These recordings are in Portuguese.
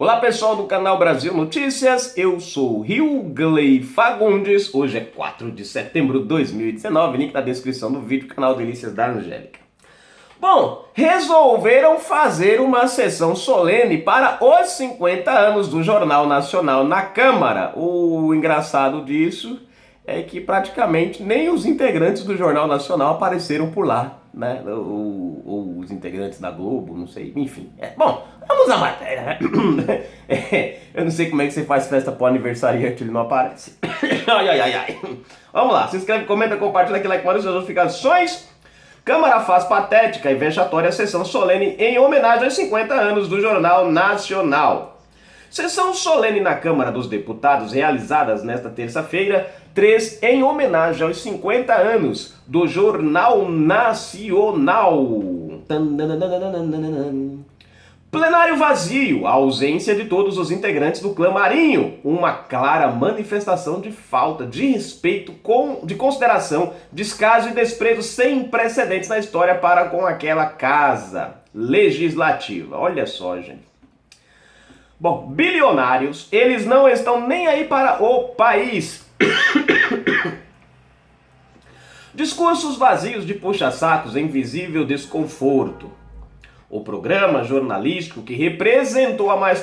Olá pessoal do canal Brasil Notícias, eu sou Rilgley Fagundes, hoje é 4 de setembro de 2019, link na descrição do vídeo, canal Delícias da Angélica. Bom, resolveram fazer uma sessão solene para os 50 anos do Jornal Nacional na Câmara. O engraçado disso é que praticamente nem os integrantes do Jornal Nacional apareceram por lá, né? Ou os integrantes da Globo, não sei, enfim. Bom, vamos à matéria, né? Eu não sei como é que você faz festa pro aniversariante e ele não aparece. Ai. Vamos lá, se inscreve, comenta, compartilha aqui, like, manda suas notificações. Câmara faz patética e vexatória sessão solene em homenagem aos 50 anos do Jornal Nacional. Sessão solene na Câmara dos Deputados realizadas nesta terça-feira, 3 em homenagem aos 50 anos do Jornal Nacional. Plenário vazio, a ausência de todos os integrantes do clã Marinho, uma clara manifestação de falta de respeito, de consideração, descaso e desprezo sem precedentes na história para com aquela casa legislativa. Olha só, gente. Bom, bilionários, eles não estão nem aí para o país. Discursos vazios de puxa-sacos em visível desconforto. O programa jornalístico que representou a mais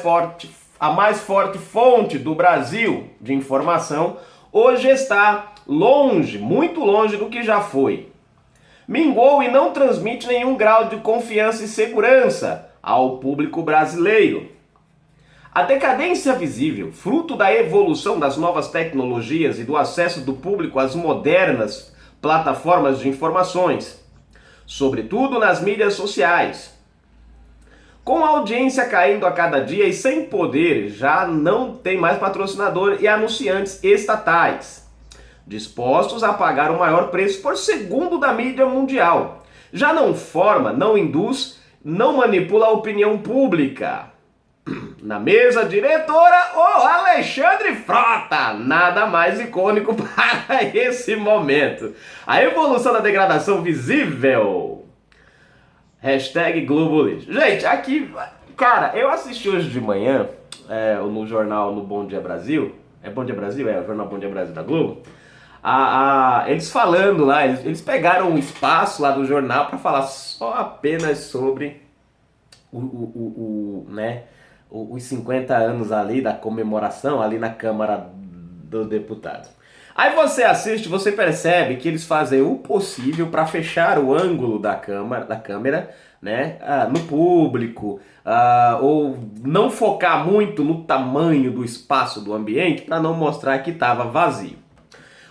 forte fonte do Brasil de informação, hoje está longe, muito longe do que já foi. Minguou e não transmite nenhum grau de confiança e segurança ao público brasileiro. A decadência visível, fruto da evolução das novas tecnologias e do acesso do público às modernas plataformas de informações, sobretudo nas mídias sociais. Com a audiência caindo a cada dia e sem poder, já não tem mais patrocinador e anunciantes estatais, dispostos a pagar o maior preço por segundo da mídia mundial. Já não forma, não induz, não manipula a opinião pública. Na mesa diretora, o Alexandre Frota, nada mais icônico para esse momento. A evolução da degradação visível. Hashtag Globo Lixo. Gente, aqui, cara, eu assisti hoje de manhã no jornal, no Bom Dia Brasil. É Bom Dia Brasil? É o jornal Bom Dia Brasil da Globo. Eles falando lá, eles pegaram um espaço lá do jornal para falar só apenas sobre os 50 anos ali da comemoração ali na Câmara dos Deputados. Aí você assiste, você percebe que eles fazem o possível para fechar o ângulo da câmera, né, no público, ou não focar muito no tamanho do espaço do ambiente para não mostrar que estava vazio.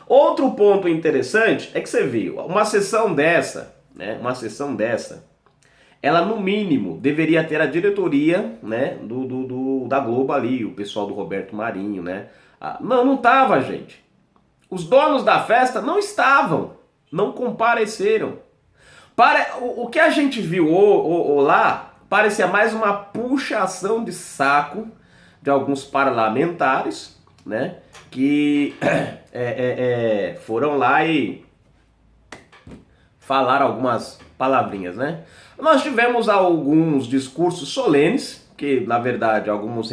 Outro ponto interessante é que você viu, uma sessão dessa, ela no mínimo deveria ter a diretoria, né, da Globo ali, o pessoal do Roberto Marinho, né? Não tava, gente. Os donos da festa não estavam, não compareceram. O que a gente viu lá parecia mais uma puxação de saco de alguns parlamentares, né, que foram lá e falaram algumas palavrinhas, né? Nós tivemos alguns discursos solenes, que na verdade alguns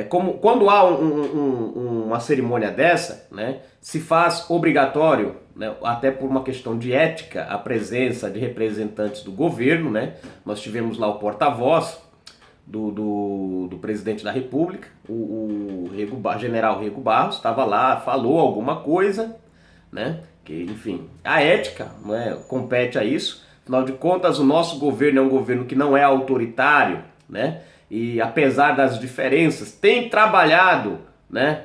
como quando há uma cerimônia dessa, né, se faz obrigatório, né, até por uma questão de ética, a presença de representantes do governo, né? Nós tivemos lá o porta-voz do presidente da República, o general Rego Barros, estava lá, falou alguma coisa, né? Que, enfim, a ética, né, compete a isso. Afinal de contas, o nosso governo é um governo que não é autoritário, né? E apesar das diferenças, tem trabalhado, né,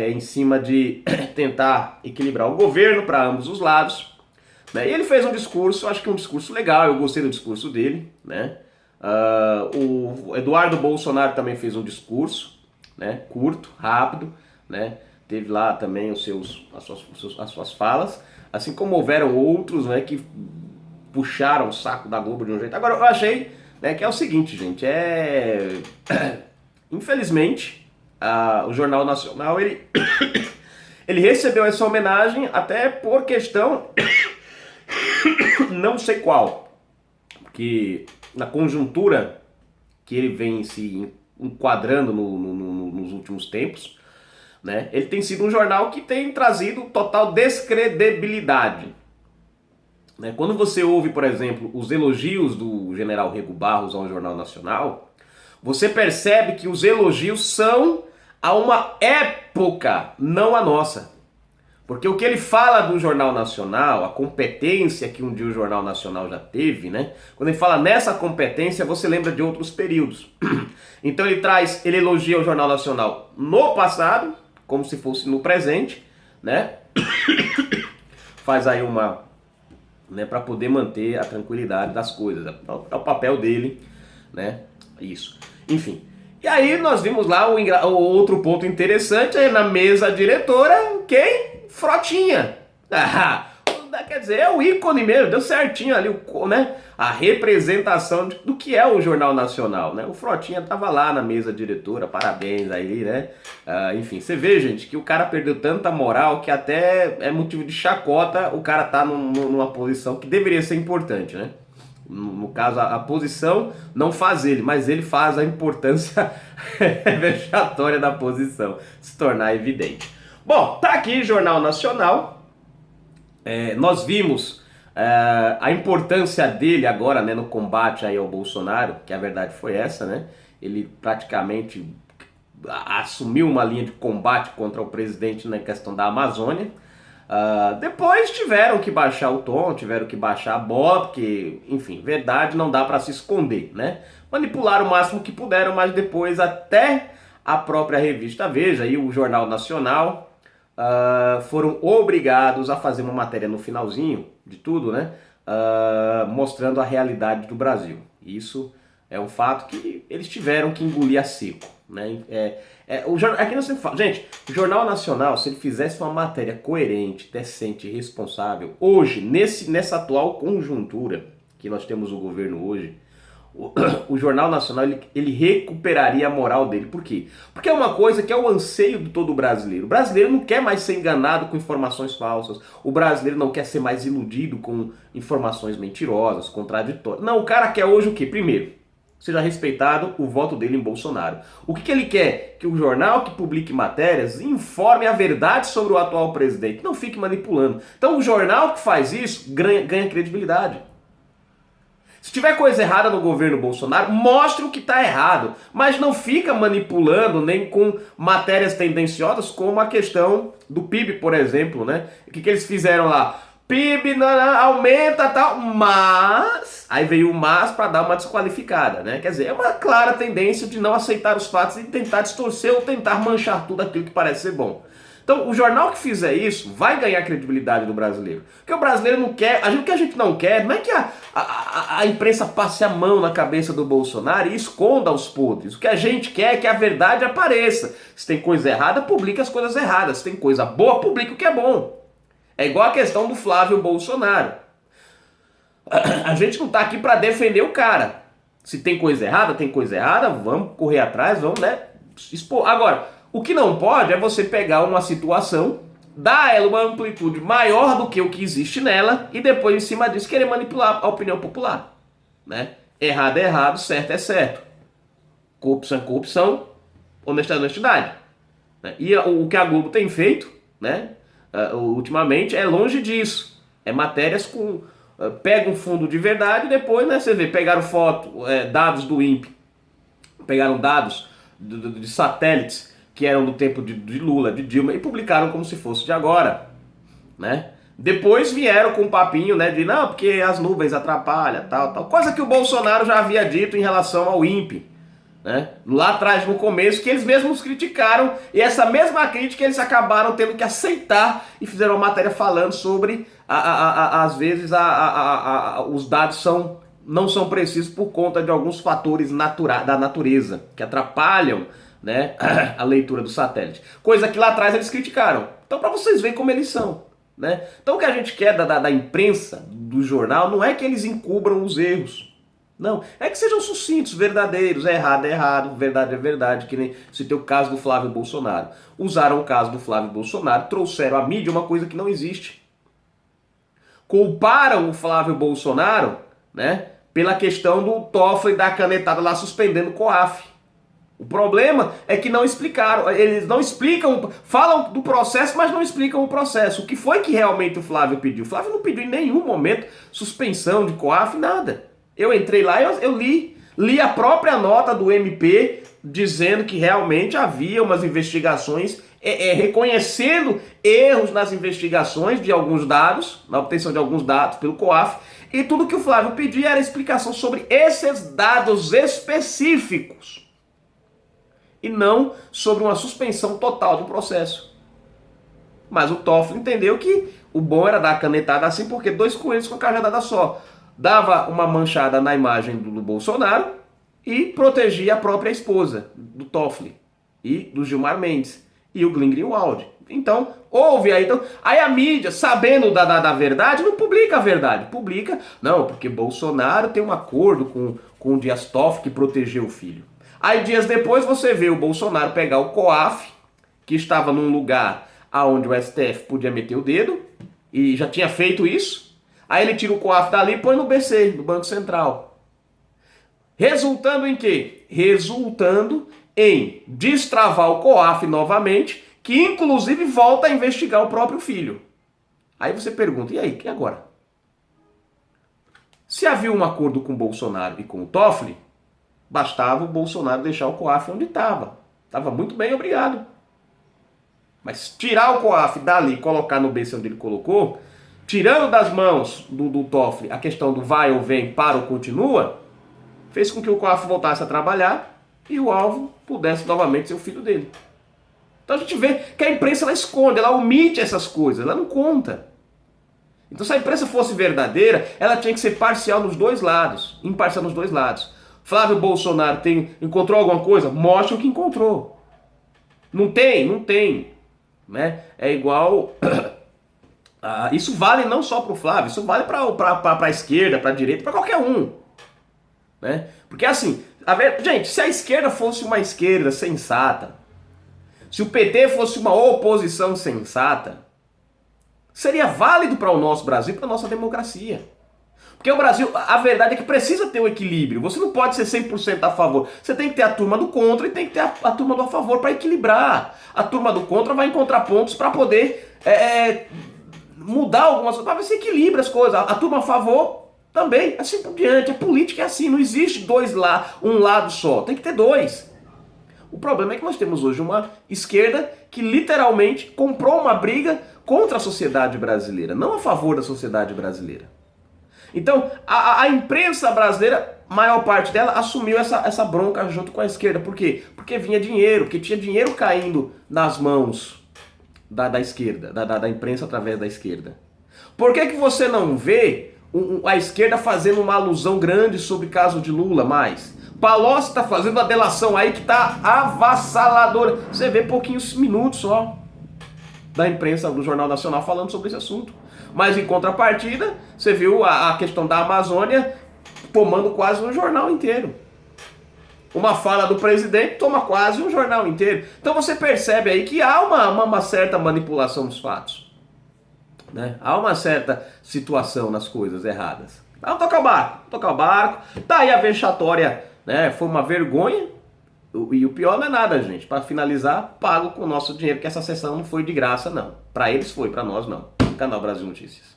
em cima de tentar equilibrar o governo para ambos os lados, né? E ele fez um discurso, acho que um discurso legal, eu gostei do discurso dele, né? O Eduardo Bolsonaro também fez um discurso, né, curto, rápido, né? Teve lá também as suas falas, assim como houveram outros, né, que puxaram o saco da Globo de um jeito. Agora, eu achei, né, que é o seguinte, gente, infelizmente, o Jornal Nacional, ele recebeu essa homenagem até por questão, não sei qual, que na conjuntura que ele vem se enquadrando nos últimos tempos, né? Ele tem sido um jornal que tem trazido total descredibilidade. Né? Quando você ouve, por exemplo, os elogios do general Rego Barros ao Jornal Nacional, você percebe que os elogios são a uma época, não a nossa. Porque o que ele fala do Jornal Nacional, a competência que um dia o Jornal Nacional já teve, né? Quando ele fala nessa competência, você lembra de outros períodos. Então ele elogia o Jornal Nacional no passado, como se fosse no presente, né? Faz aí uma, né, para poder manter a tranquilidade das coisas. É o papel dele, né? Isso. Enfim. E aí nós vimos lá o outro ponto interessante aí na mesa diretora, quem? Frotinha. Quer dizer, é o ícone mesmo, deu certinho ali, né? A representação do que é o Jornal Nacional, né? O Frotinha tava lá na mesa diretora, parabéns aí, né? Enfim, você vê, gente, que o cara perdeu tanta moral que até é motivo de chacota o cara tá numa posição que deveria ser importante, né? No caso, a posição não faz ele, mas ele faz a importância vexatória da posição se tornar evidente. Bom, tá aqui Jornal Nacional. Nós vimos a importância dele agora, né, no combate aí ao Bolsonaro, que a verdade foi essa, né? Ele praticamente assumiu uma linha de combate contra o presidente na questão da Amazônia. Depois tiveram que baixar o tom, tiveram que baixar a bola, porque, enfim, verdade não dá para se esconder, né? Manipularam o máximo que puderam, mas depois até a própria revista Veja e o Jornal Nacional foram obrigados a fazer uma matéria no finalzinho de tudo, né? Mostrando a realidade do Brasil. Isso é um fato que eles tiveram que engolir a seco, né? Aqui nós sempre falamos, gente, o Jornal Nacional, se ele fizesse uma matéria coerente, decente e responsável, hoje, nessa atual conjuntura que nós temos o governo hoje, o Jornal Nacional ele recuperaria a moral dele. Por quê? Porque é uma coisa que é o anseio de todo brasileiro. O brasileiro não quer mais ser enganado com informações falsas. O brasileiro não quer ser mais iludido com informações mentirosas, contraditórias. Não, o cara quer hoje o quê? Primeiro, seja respeitado o voto dele em Bolsonaro. O que ele quer? Que o jornal que publique matérias informe a verdade sobre o atual presidente. Não fique manipulando. Então o jornal que faz isso ganha credibilidade. Se tiver coisa errada no governo Bolsonaro, mostre o que está errado. Mas não fica manipulando nem com matérias tendenciosas como a questão do PIB, por exemplo, né? O que eles fizeram lá? PIB aumenta tal, mas... Aí veio o mas para dar uma desqualificada, né? Quer dizer, é uma clara tendência de não aceitar os fatos e tentar distorcer ou tentar manchar tudo aquilo que parece ser bom. Então, o jornal que fizer isso vai ganhar credibilidade do brasileiro. Porque o brasileiro não quer... O que a gente não quer não é que a imprensa passe a mão na cabeça do Bolsonaro e esconda os podres. O que a gente quer é que a verdade apareça. Se tem coisa errada, publique as coisas erradas. Se tem coisa boa, publique o que é bom. É igual a questão do Flávio Bolsonaro. A gente não está aqui para defender o cara. Se tem coisa errada, vamos correr atrás, vamos, né, expor. Agora... O que não pode é você pegar uma situação, dar a ela uma amplitude maior do que o que existe nela e depois, em cima disso, querer manipular a opinião popular. Né? Errado é errado, certo é certo. Corrupção é corrupção, honestidade é honestidade. Né? E o que a Globo tem feito, né, ultimamente, é longe disso. É matérias com... pega um fundo de verdade e depois, né, você vê, pegaram dados do INPE, pegaram dados de satélites que eram do tempo de Lula, de Dilma, e publicaram como se fosse de agora, né? Depois vieram com um papinho, né, de não, porque as nuvens atrapalham, tal, coisa que o Bolsonaro já havia dito em relação ao INPE, né? Lá atrás, no começo, que eles mesmos criticaram, e essa mesma crítica eles acabaram tendo que aceitar e fizeram uma matéria falando sobre, às vezes, os dados não são precisos por conta de alguns fatores da natureza, que atrapalham, né, a leitura do satélite. Coisa que lá atrás eles criticaram. Então, para vocês verem como eles são. Né? Então, o que a gente quer da imprensa, do jornal, não é que eles encubram os erros. Não, é que sejam sucintos, verdadeiros. É errado, verdade é verdade. Que nem citei o caso do Flávio Bolsonaro. Usaram o caso do Flávio Bolsonaro, trouxeram à mídia uma coisa que não existe. Culparam o Flávio Bolsonaro, né, pela questão do TOEFL e da canetada lá suspendendo o COAF. O problema é que não explicaram, eles não explicam, falam do processo, mas não explicam o processo. O que foi que realmente o Flávio pediu? O Flávio não pediu em nenhum momento suspensão de COAF, nada. Eu entrei lá e eu li a própria nota do MP dizendo que realmente havia umas investigações, reconhecendo erros nas investigações de alguns dados, na obtenção de alguns dados pelo COAF, e tudo que o Flávio pedia era explicação sobre esses dados específicos. E não sobre uma suspensão total do processo. Mas o Toffoli entendeu que o bom era dar a canetada assim, porque 2 coelhos com a cajadada só. Dava uma manchada na imagem do Bolsonaro e protegia a própria esposa do Toffoli e do Gilmar Mendes e o Glenn Greenwald. Então, houve aí. Então, aí a mídia, sabendo da verdade, não publica a verdade. Publica, não, porque Bolsonaro tem um acordo com o Dias Toffoli que protegeu o filho. Aí dias depois você vê o Bolsonaro pegar o COAF, que estava num lugar onde o STF podia meter o dedo, e já tinha feito isso. Aí ele tira o COAF dali e põe no BC, no Banco Central. Resultando em quê? Resultando em destravar o COAF novamente, que inclusive volta a investigar o próprio filho. Aí você pergunta, e aí, que agora? Se havia um acordo com o Bolsonaro e com o Toffoli, bastava o Bolsonaro deixar o COAF onde estava. Estava muito bem, obrigado. Mas tirar o COAF dali e colocar no BC onde ele colocou, tirando das mãos do Toffoli a questão do vai ou vem, para ou continua, fez com que o COAF voltasse a trabalhar e o alvo pudesse novamente ser o filho dele. Então a gente vê que a imprensa ela esconde, ela omite essas coisas, ela não conta. Então se a imprensa fosse verdadeira, ela tinha que ser parcial nos dois lados, imparcial nos dois lados. Flávio Bolsonaro encontrou alguma coisa? Mostra o que encontrou. Não tem? Não tem. Né? É igual... isso vale não só para o Flávio, isso vale para a esquerda, para a direita, para qualquer um. Né? Porque assim, gente, se a esquerda fosse uma esquerda sensata, se o PT fosse uma oposição sensata, seria válido para o nosso Brasil, para a nossa democracia. Porque o Brasil, a verdade é que precisa ter um equilíbrio. Você não pode ser 100% a favor. Você tem que ter a turma do contra e tem que ter a turma do a favor para equilibrar. A turma do contra vai encontrar pontos para poder mudar algumas coisas, para ver se equilibra as coisas. A turma a favor também, assim por diante. A política é assim, não existe um lado só. Tem que ter dois. O problema é que nós temos hoje uma esquerda que literalmente comprou uma briga contra a sociedade brasileira, não a favor da sociedade brasileira. Então, a imprensa brasileira, maior parte dela, assumiu essa bronca junto com a esquerda. Por quê? Porque vinha dinheiro, porque tinha dinheiro caindo nas mãos da esquerda, da imprensa através da esquerda. Por que você não vê a esquerda fazendo uma alusão grande sobre o caso de Lula mais? Palocci está fazendo uma delação aí que está avassaladora. Você vê pouquinhos minutos só da imprensa, do Jornal Nacional falando sobre esse assunto. Mas em contrapartida, você viu a questão da Amazônia tomando quase um jornal inteiro. Uma fala do presidente toma quase um jornal inteiro. Então você percebe aí que há uma certa manipulação dos fatos. Né? Há uma certa situação nas coisas erradas. Então toca o barco. Tá aí a vexatória, né? Foi uma vergonha. E o pior não é nada, gente. Para finalizar, pago com o nosso dinheiro, que essa sessão não foi de graça, não. Para eles foi, para nós não. Canal Brasil Notícias.